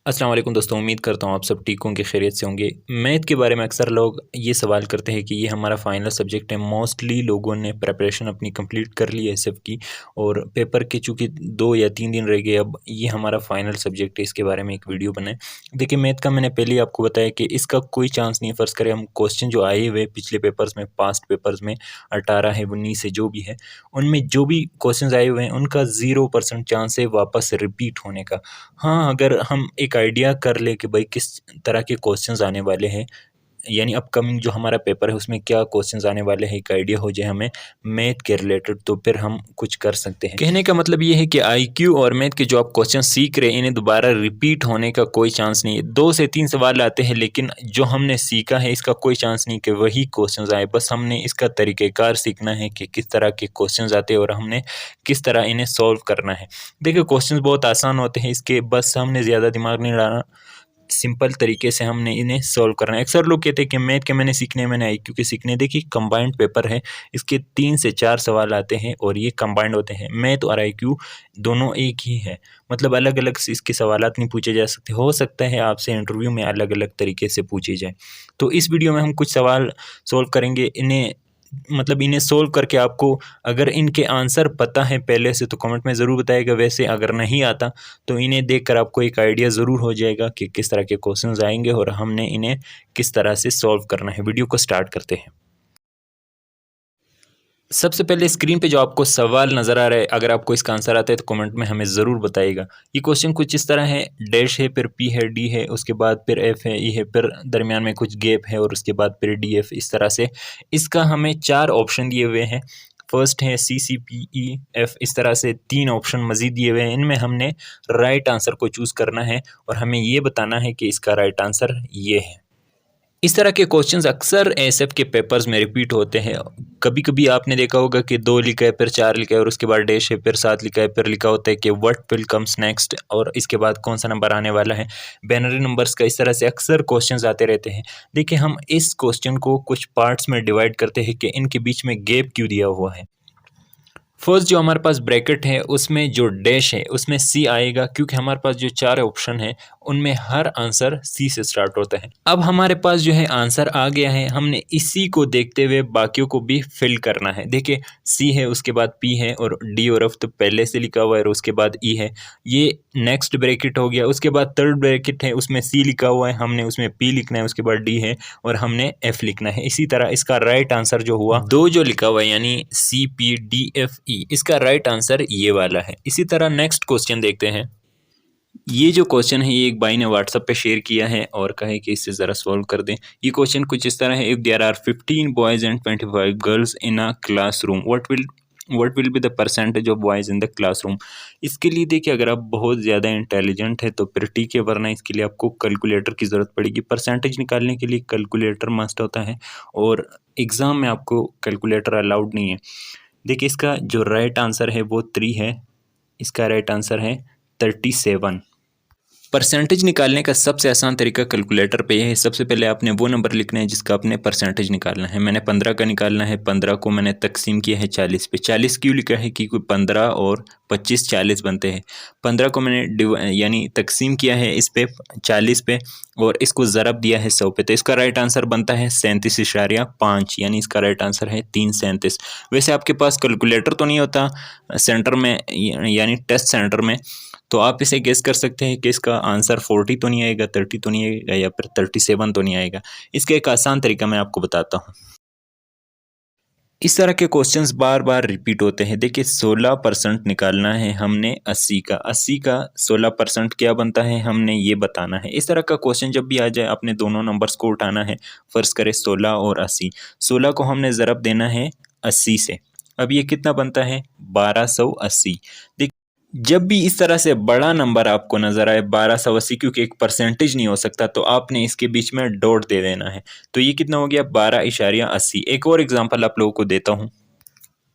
अस्सलाम वालेकुम दोस्तों, उम्मीद करता हूँ आप सब ठीक होंगे, खैरियत से होंगे। मैथ के बारे में अक्सर लोग ये सवाल करते हैं कि ये हमारा फाइनल सब्जेक्ट है। मोस्टली लोगों ने प्रिपरेशन अपनी कंप्लीट कर ली है एसएफ की, और पेपर के चूँकि 2 या 3 दिन रह गए, अब ये हमारा फाइनल सब्जेक्ट है, इसके बारे में एक वीडियो बनाएँ। देखिए, मैथ का मैंने पहले ही आपको बताया कि इसका कोई चांस नहीं है। फ़र्ज़ करें हम क्वेश्चन जो आए हुए पिछले पेपर्स में, पास्ट पेपर्स में 18 है, 19 है, जो भी है, उनमें जो भी क्वेश्चंस आए हुए हैं उनका 0% चांस है वापस रिपीट होने का। हाँ, अगर हम एक आइडिया कर लें कि भाई किस तरह के क्वेश्चंस आने वाले हैं, यानी अपकमिंग जो हमारा पेपर है उसमें क्या क्वेश्चंस आने वाले हैं, एक आइडिया हो जाए हमें मैथ के रिलेटेड, तो फिर हम कुछ कर सकते हैं। कहने का मतलब ये है कि आईक्यू और मैथ के जो आप क्वेश्चन सीख रहे हैं इन्हें दोबारा रिपीट होने का कोई चांस नहीं है। 2 से 3 सवाल आते हैं, लेकिन जो हमने सीखा है इसका कोई चांस नहीं कि वही क्वेश्चंस आए। बस हमने इसका तरीक़ेकार सीखना है कि किस तरह के क्वेश्चंस आते हैं और हमने किस तरह इन्हें सॉल्व करना है। देखिए, क्वेश्चंस बहुत आसान होते हैं, इसके बस हमने ज़्यादा दिमाग नहीं लगाना, सिंपल तरीके से हमने इन्हें सॉल्व करना है। अक्सर लोग कहते हैं कि मैथ के मैंने सीखने हैं, मैंने आईक्यू के सीखने हैं। देखिए, कंबाइंड पेपर है, इसके 3 से 4 सवाल आते हैं और ये कंबाइंड होते हैं। मैथ और आईक्यू दोनों एक ही है, मतलब अलग-अलग से इसके सवालात नहीं पूछे जा सकते। हो सकता है आपसे इंटरव्यू में अलग-अलग तरीके से पूछे जाएँ। तो इस वीडियो में हम कुछ सवाल सॉल्व करेंगे। इन्हें सॉल्व करके आपको अगर इनके आंसर पता है पहले से तो कमेंट में ज़रूर बताइएगा। वैसे अगर नहीं आता तो इन्हें देखकर आपको एक आइडिया ज़रूर हो जाएगा कि किस तरह के क्वेश्चंस आएंगे और हमने इन्हें किस तरह से सॉल्व करना है। वीडियो को स्टार्ट करते हैं। सबसे पहले स्क्रीन पे जो आपको सवाल नज़र आ रहा है, अगर आपको इसका आंसर आता है तो कमेंट में हमें ज़रूर बताइएगा। ये क्वेश्चन कुछ इस तरह है, डैश है, फिर पी है, डी है, उसके बाद फिर एफ है, ई है, फिर दरमियान में कुछ गैप है और उसके बाद फिर डी एफ। इस तरह से इसका हमें 4 ऑप्शन दिए हुए हैं। फर्स्ट है सी, सी, पी, ई, एफ। इस तरह से 3 ऑप्शन मज़ीद दिए हुए हैं। इनमें हमने राइट आंसर को चूज़ करना है और हमें ये बताना है कि इसका राइट आंसर ये है। इस तरह के क्वेश्चंस अक्सर एसएफ के पेपर्स में रिपीट होते हैं। कभी कभी आपने देखा होगा कि 2 लिखा है, फिर 4 लिखा है और उसके बाद डैश है, फिर 7 लिखा है, फिर लिखा होता है कि व्हाट विल कम्स नेक्स्ट और इसके बाद कौन सा नंबर आने वाला है। बाइनरी नंबर्स का इस तरह से अक्सर क्वेश्चंस आते रहते हैं। देखिए, हम इस क्वेश्चन को कुछ पार्ट्स में डिवाइड करते हैं कि इनके बीच में गैप क्यों दिया हुआ है। फर्स्ट जो हमारे पास ब्रैकेट है उसमें जो डैश है उसमें सी आएगा, क्योंकि हमारे पास जो 4 ऑप्शन है उनमें हर आंसर सी से स्टार्ट होता है। अब हमारे पास जो है आंसर आ गया है, हमने इसी को देखते हुए बाकियों को भी फिल करना है। देखिए, सी है, उसके बाद पी है और डी और एफ तो पहले से लिखा हुआ है और उसके बाद ई है, ये नेक्स्ट ब्रैकेट हो गया। उसके बाद थर्ड ब्रैकेट है, उसमें सी लिखा हुआ है, हमने उसमें पी लिखना है, उसके बाद डी है और हमने एफ लिखना है। इसी तरह इसका राइट आंसर जो हुआ, 2 जो लिखा हुआ है यानी सी, पी, डी, एफ, ई, इसका राइट आंसर ये वाला है। इसी तरह नेक्स्ट क्वेश्चन देखते हैं। ये जो क्वेश्चन है ये एक भाई ने व्हाट्सएप पे शेयर किया है और कहे कि इससे ज़रा सॉल्व कर दें। ये क्वेश्चन कुछ इस तरह है, if there are 15 boys and 25 girls in a classroom, what will be the percentage of boys in the classroom. इसके लिए देखिए, अगर आप बहुत ज़्यादा इंटेलिजेंट है तो फिर ठीक है, वरना इसके लिए आपको कैलकुलेटर की ज़रूरत पड़ेगी। परसेंटेज निकालने के लिए कैलकुलेटर मस्ट होता है और एग्ज़ाम में आपको कैलकुलेटर अलाउड नहीं है। देखिए, इसका जो राइट आंसर है वो 3 है, इसका राइट आंसर है 37। परसेंटेज निकालने का सबसे आसान तरीका कैलकुलेटर पे है। सबसे पहले आपने वो नंबर लिखना है जिसका आपने परसेंटेज निकालना है। मैंने 15 का निकालना है, 15 को मैंने तकसीम किया है 40 पे। 40 क्यों लिखा है, क्योंकि 15 और 25 40 बनते हैं। 15 को मैंने यानी तकसीम किया है इस पे 40 पे और इसको ज़रब दिया है 100 पे, तो इसका राइट आंसर बनता है 37.5, यानी इसका राइट आंसर है 337। वैसे आपके पास कैलकुलेटर तो नहीं होता सेंटर में, यानी टेस्ट सेंटर में, तो आप इसे गेस कर सकते हैं कि इसका आंसर 40 तो नहीं आएगा, 30 तो नहीं आएगा या फिर 37 तो नहीं आएगा। इसका एक आसान तरीका मैं आपको बताता हूँ। इस तरह के क्वेश्चंस बार बार रिपीट होते हैं। देखिए, 16% निकालना है हमने 80 का, 80 का 16% क्या बनता है हमने ये बताना है। इस तरह का क्वेश्चन जब भी आ जाए आपने दोनों नंबर्स को उठाना है। फ़र्ज़ करें 16 और 80, 16 को हमने ज़रब देना है 80 से। अब ये कितना बनता है 1280। जब भी इस तरह से बड़ा नंबर आपको नज़र आए 1280, क्योंकि एक परसेंटेज नहीं हो सकता, तो आपने इसके बीच में डॉट दे देना है। तो ये कितना हो गया 12.80। एक और एग्जांपल आप लोगों को देता हूँ।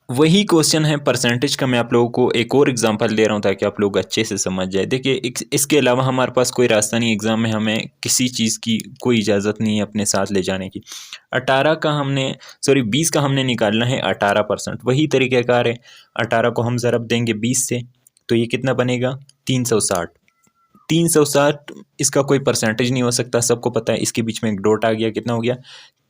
वही क्वेश्चन है परसेंटेज का, मैं आप लोगों को एक और एग्जांपल दे रहा हूँ ताकि आप लोग अच्छे से समझ जाए। देखिए, इसके अलावा हमारे पास कोई रास्ता नहीं, एग्ज़ाम में हमें किसी चीज़ की कोई इजाज़त नहीं है अपने साथ ले जाने की। 20 का हमने निकालना है 18%। वही तरीक़ेकार है, 18 को हम ज़रब देंगे 20 से, तो ये कितना बनेगा 360। 360 इसका कोई परसेंटेज नहीं हो सकता, सबको पता है। इसके बीच में एक डॉट आ गया, कितना हो गया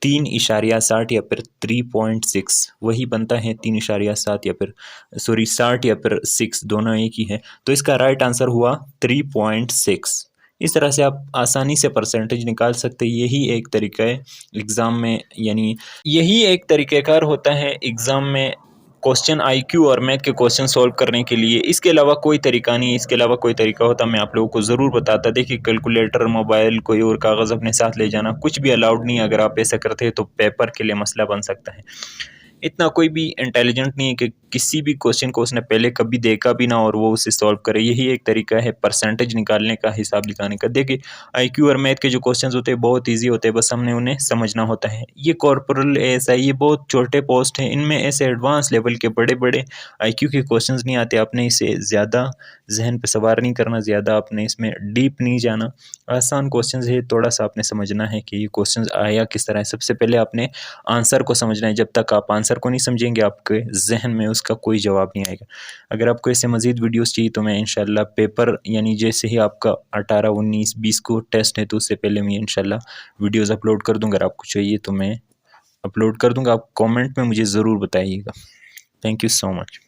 3.60 या फिर 3.6, वही बनता है 3.7 या फिर सॉरी 60 या फिर 6, दोनों एक ही है। तो इसका राइट आंसर हुआ 3.6। इस तरह से आप आसानी से परसेंटेज निकाल सकते हैं। यही एक तरीका है एग्ज़ाम में, यानी यही एक तरीक़ाकार होता है एग्ज़ाम में क्वेश्चन आईक्यू और मैथ के क्वेश्चन सॉल्व करने के लिए। इसके अलावा कोई तरीका नहीं है। इसके अलावा कोई तरीका होता मैं आप लोगों को ज़रूर बताता। देखिए, कैलकुलेटर, मोबाइल, कोई और कागज़ अपने साथ ले जाना कुछ भी अलाउड नहीं है। अगर आप ऐसा करते हैं तो पेपर के लिए मसला बन सकता है। इतना कोई भी इंटेलिजेंट नहीं है कि किसी भी क्वेश्चन को उसने पहले कभी देखा भी ना और वो उसे सॉल्व करे। यही एक तरीका है परसेंटेज निकालने का, हिसाब लगाने का। देखिए, आईक्यू और मैथ के जो क्वेश्चंस होते हैं बहुत इजी होते हैं, बस हमने उन्हें समझना होता है। ये कॉर्पोरल, एएसआई, ये बहुत छोटे पोस्ट हैं, इनमें ऐसे एडवांस लेवल के बड़े बड़े आईक्यू के क्वेश्चंस नहीं आते। आपने इसे ज़्यादा जहन पे सवार नहीं करना, ज़्यादा आपने इसमें डीप नहीं जाना। आसान क्वेश्चंस है, थोड़ा सा आपने समझना है कि ये क्वेश्चंस आया किस तरह है। सबसे पहले आपने आंसर को समझना है। जब तक आप आंसर को नहीं समझेंगे आपके जहन में उसका कोई जवाब नहीं आएगा। अगर आपको ऐसे मज़ीद वीडियोस चाहिए तो मैं इंशाल्लाह पेपर, यानी जैसे ही आपका 18, 19, 20 को टेस्ट है तो उससे पहले मैं इंशाल्लाह वीडियोस अपलोड कर दूँगा। अगर आपको चाहिए तो मैं अपलोड कर दूँगा। आप कमेंट में मुझे ज़रूर बताइएगा। Thank you so much.